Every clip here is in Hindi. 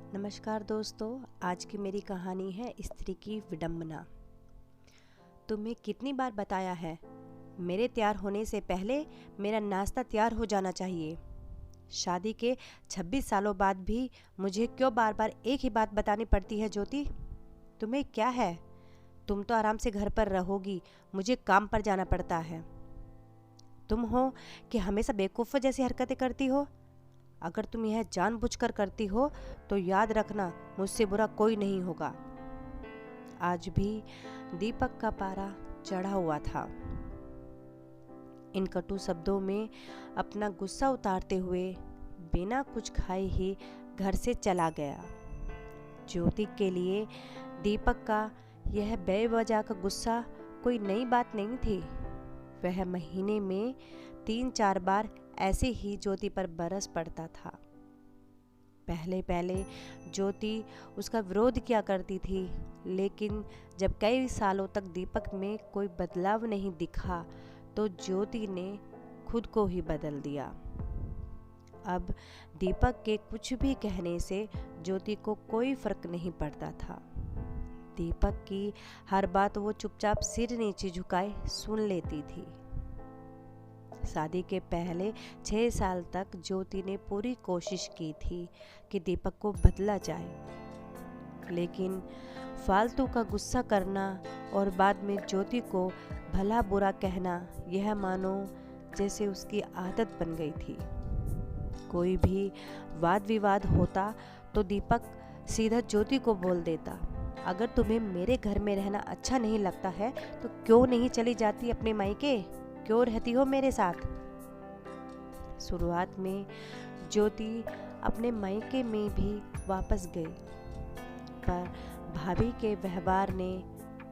नमस्कार दोस्तों, आज की मेरी कहानी है स्त्री की विडंबना। तुम्हें कितनी बार बताया है, मेरे तैयार होने से पहले मेरा नाश्ता तैयार हो जाना चाहिए। शादी के 26 सालों बाद भी मुझे क्यों बार बार एक ही बात बतानी पड़ती है ज्योति? तुम्हें क्या है? तुम तो आराम से घर पर रहोगी, मुझे काम पर जाना पड़ता है। तुम हो कि हमेशा बेवकूफ़ जैसी हरकतें करती हो। अगर तुम यह जानबूझकर करती हो तो याद रखना, मुझसे बुरा कोई नहीं होगा। आज भी दीपक का पारा चढ़ा हुआ था। इन कटु शब्दों में अपना गुस्सा उतारते हुए बिना कुछ खाए ही घर से चला गया। ज्योति के लिए दीपक का यह बेवजह का गुस्सा कोई नई बात नहीं थी। वह महीने में 3-4 बार ऐसे ही ज्योति पर बरस पड़ता था। पहले पहले ज्योति उसका विरोध किया करती थी, लेकिन जब कई सालों तक दीपक में कोई बदलाव नहीं दिखा तो ज्योति ने खुद को ही बदल दिया। अब दीपक के कुछ भी कहने से ज्योति को कोई फर्क नहीं पड़ता था। दीपक की हर बात वो चुपचाप सिर नीचे झुकाए सुन लेती थी। शादी के पहले 6 साल तक ज्योति ने पूरी कोशिश की थी कि दीपक को बदला जाए, लेकिन फालतू का गुस्सा करना और बाद में ज्योति को भला बुरा कहना, यह मानो जैसे उसकी आदत बन गई थी। कोई भी वाद विवाद होता तो दीपक सीधा ज्योति को बोल देता, अगर तुम्हें मेरे घर में रहना अच्छा नहीं लगता है तो क्यों नहीं चली जाती अपने मायके? क्यों रहती हो मेरे साथ? शुरुआत में ज्योति अपने मायके में भी वापस गई, पर भाभी के व्यवहार ने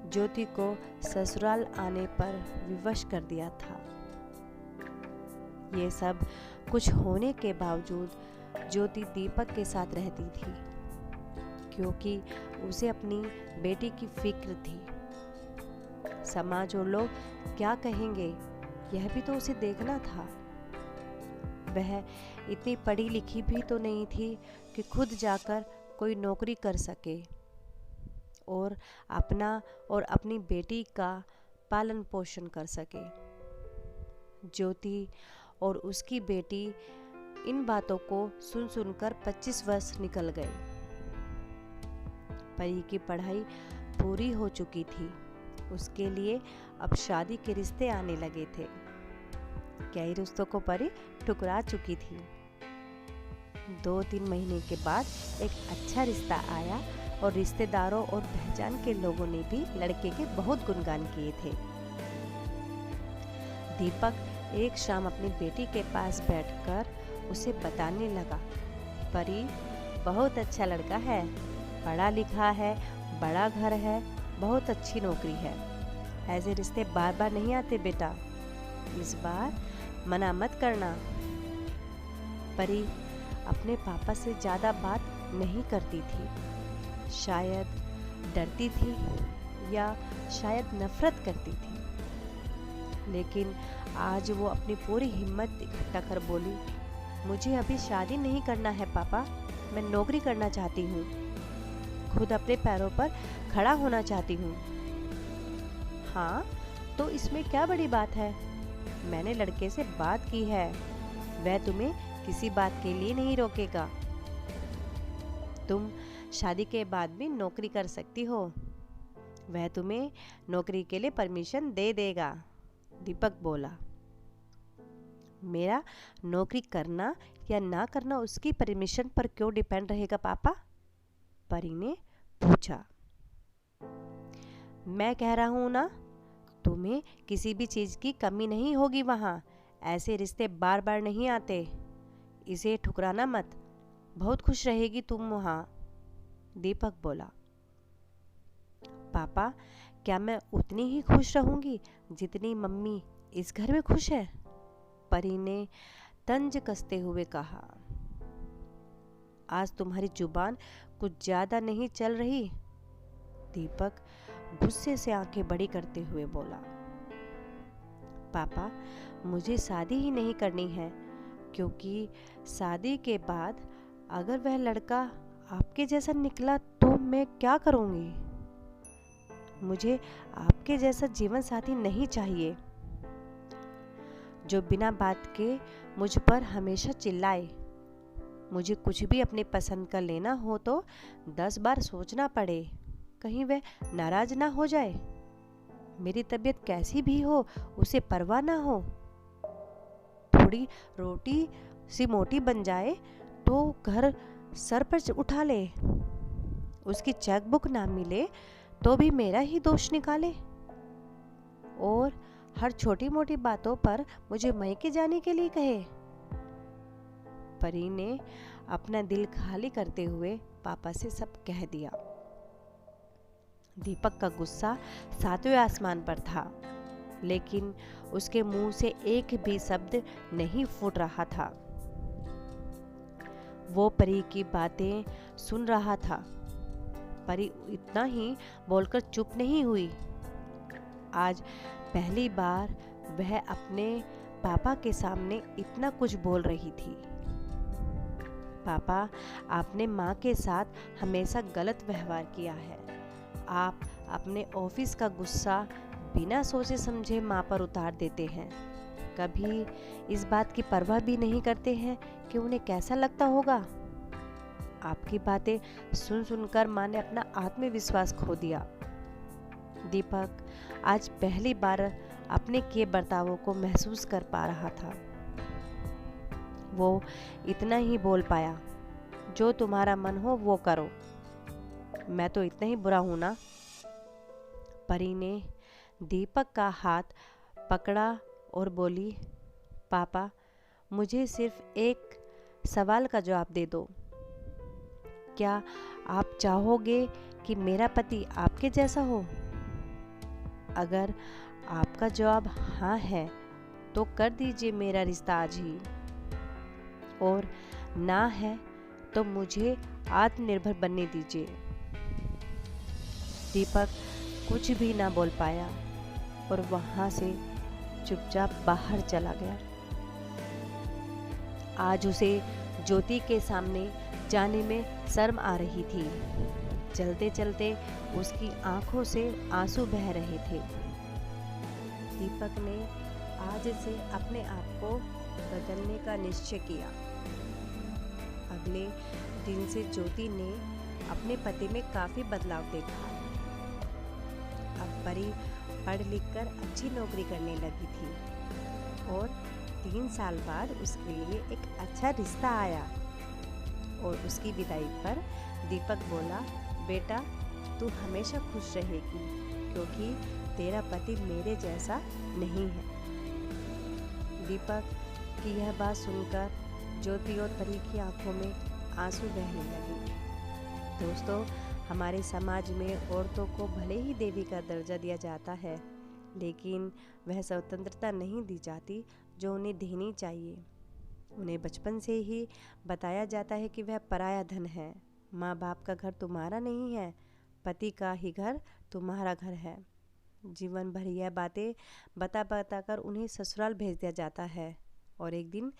ज्योति को ससुराल आने पर विवश कर दिया था। ये सब कुछ होने के बावजूद ज्योति दीपक के साथ रहती थी, क्योंकि उसे अपनी बेटी की फिक्र थी। समाज और लोग क्या कहेंगे, यह भी तो उसे देखना था। वह इतनी पढ़ी लिखी भी तो नहीं थी कि खुद जाकर कोई नौकरी कर सके और अपना और अपनी बेटी का पालन पोषण कर सके। ज्योति और उसकी बेटी इन बातों को सुन सुनकर 25 वर्ष निकल गए। परी की पढ़ाई पूरी हो चुकी थी, उसके लिए अब शादी के रिश्ते आने लगे थे। कई रिश्तों को परी ठुकरा चुकी थी। 2-3 महीने के बाद एक अच्छा रिश्ता आया और रिश्तेदारों और पहचान के लोगों ने भी लड़के के बहुत गुणगान किए थे। दीपक एक शाम अपनी बेटी के पास बैठकर उसे बताने लगा, परी बहुत अच्छा लड़का है, पढ़ा लिखा है, बड़ा घर है, बहुत अच्छी नौकरी है। ऐसे रिश्ते बार बार नहीं आते बेटा, इस बार मना मत करना। परी अपने पापा से ज़्यादा बात नहीं करती थी। शायद डरती थी या शायद नफरत करती थी, लेकिन आज वो अपनी पूरी हिम्मत इकट्ठा कर बोली, मुझे अभी शादी नहीं करना है पापा, मैं नौकरी करना चाहती हूँ, खुद अपने पैरों पर खड़ा होना चाहती हूँ। हाँ, तो इसमें क्या बड़ी बात है? मैंने लड़के से बात की है, वह तुम्हें किसी बात के लिए नहीं रोकेगा। तुम शादी के बाद भी नौकरी कर सकती हो, वह तुम्हें नौकरी के लिए परमिशन दे देगा। दीपक बोला, मेरा नौकरी करना या ना करना उसकी परमिशन पर क्यों डिपेंड रहेगा पापा? परी ने पूछा। मैं कह रहा हूं ना, तुम्हें किसी भी चीज की कमी नहीं होगी वहां। ऐसे रिश्ते बार बार नहीं आते, इसे ठुकराना मत, बहुत खुश रहेगी तुम वहां। दीपक बोला, पापा क्या मैं उतनी ही खुश रहूंगी जितनी मम्मी इस घर में खुश है? परी ने तंज कसते हुए कहा, आज तुम्हारी जुबान कुछ ज्यादा नहीं चल रही? दीपक गुस्से से आंखें बड़ी करते हुए बोला, पापा मुझे शादी ही नहीं करनी है, क्योंकि शादी के बाद अगर वह लड़का आपके जैसा निकला तो मैं क्या करूँगी? मुझे आपके जैसा जीवन साथी नहीं चाहिए, जो बिना बात के मुझ पर हमेशा चिल्लाए। मुझे कुछ भी अपने पसंद का लेना हो तो 10 बार सोचना पड़े, कहीं वह नाराज ना हो जाए। मेरी तबीयत कैसी भी हो उसे परवाह ना हो। थोड़ी रोटी सी मोटी बन जाए तो घर सर पर उठा ले। उसकी चेकबुक ना मिले तो भी मेरा ही दोष निकाले, और हर छोटी मोटी बातों पर मुझे मायके जाने के लिए कहे। परी ने अपना दिल खाली करते हुए पापा से सब कह दिया। दीपक का गुस्सा 7वें आसमान पर था, लेकिन उसके मुंह से एक भी शब्द नहीं फूट रहा था। वो परी की बातें सुन रहा था। परी इतना ही बोलकर चुप नहीं हुई। आज पहली बार वह अपने पापा के सामने इतना कुछ बोल रही थी। पापा, आपने माँ के साथ हमेशा गलत व्यवहार किया है। आप अपने ऑफिस का गुस्सा बिना सोचे समझे माँ पर उतार देते हैं। कभी इस बात की परवाह भी नहीं करते हैं कि उन्हें कैसा लगता होगा। आपकी बातें सुन सुनकर माँ ने अपना आत्मविश्वास खो दिया। दीपक आज पहली बार अपने किए बर्तावों को महसूस कर पा रहा था। वो इतना ही बोल पाया, जो तुम्हारा मन हो वो करो, मैं तो इतना ही बुरा हूं ना। परी ने दीपक का हाथ पकड़ा और बोली, पापा, मुझे सिर्फ एक सवाल का जवाब दे दो। क्या आप चाहोगे कि मेरा पति आपके जैसा हो? अगर आपका जवाब हाँ है तो कर दीजिए मेरा रिश्ता आज ही, और ना है तो मुझे आत्मनिर्भर बनने दीजिए। दीपक कुछ भी ना बोल पाया और वहां से चुपचाप बाहर चला गया। आज उसे ज्योति के सामने जाने में शर्म आ रही थी। चलते चलते उसकी आंखों से आंसू बह रहे थे। दीपक ने आज से अपने आप को बदलने का निश्चय किया। अगले दिन से ज्योति ने अपने पति में काफी बदलाव देखा। अब परी पढ़ लिख कर अच्छी नौकरी करने लगी थी और 3 साल बाद उसके लिए एक अच्छा रिश्ता आया। और उसकी विदाई पर दीपक बोला, बेटा तू हमेशा खुश रहेगी, क्योंकि तेरा पति मेरे जैसा नहीं है। दीपक की यह बात सुनकर ज्योति और परी की आंखों में आंसू बहने लगे। दोस्तों, हमारे समाज में औरतों को भले ही देवी का दर्जा दिया जाता है, लेकिन वह स्वतंत्रता नहीं दी जाती जो उन्हें देनी चाहिए। उन्हें बचपन से ही बताया जाता है कि वह पराया धन है। माँ बाप का घर तुम्हारा नहीं है, पति का ही घर तुम्हारा घर है। जीवन भर यह बातें बता बता कर उन्हें ससुराल भेज दिया जाता है, और एक दिन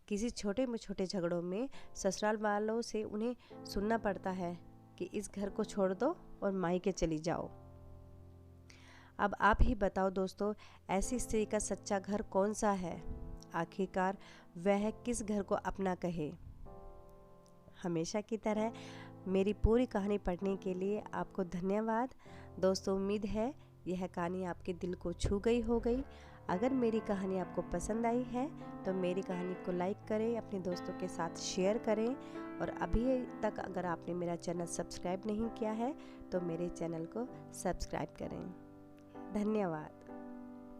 किसी छोटे में छोटे झगड़ों में ससुराल वालों से उन्हें सुनना पड़ता है कि इस घर को छोड़ दो और मायके चली जाओ। अब आप ही बताओ दोस्तों, ऐसी स्त्री का सच्चा घर कौन सा है? आखिरकार वह किस घर को अपना कहे? हमेशा की तरह मेरी पूरी कहानी पढ़ने के लिए आपको धन्यवाद। दोस्तों, उम्मीद है यह कहानी आपके दिल को छू गई हो गई। अगर मेरी कहानी आपको पसंद आई है तो मेरी कहानी को लाइक करें, अपने दोस्तों के साथ शेयर करें, और अभी तक अगर आपने मेरा चैनल सब्सक्राइब नहीं किया है तो मेरे चैनल को सब्सक्राइब करें। धन्यवाद।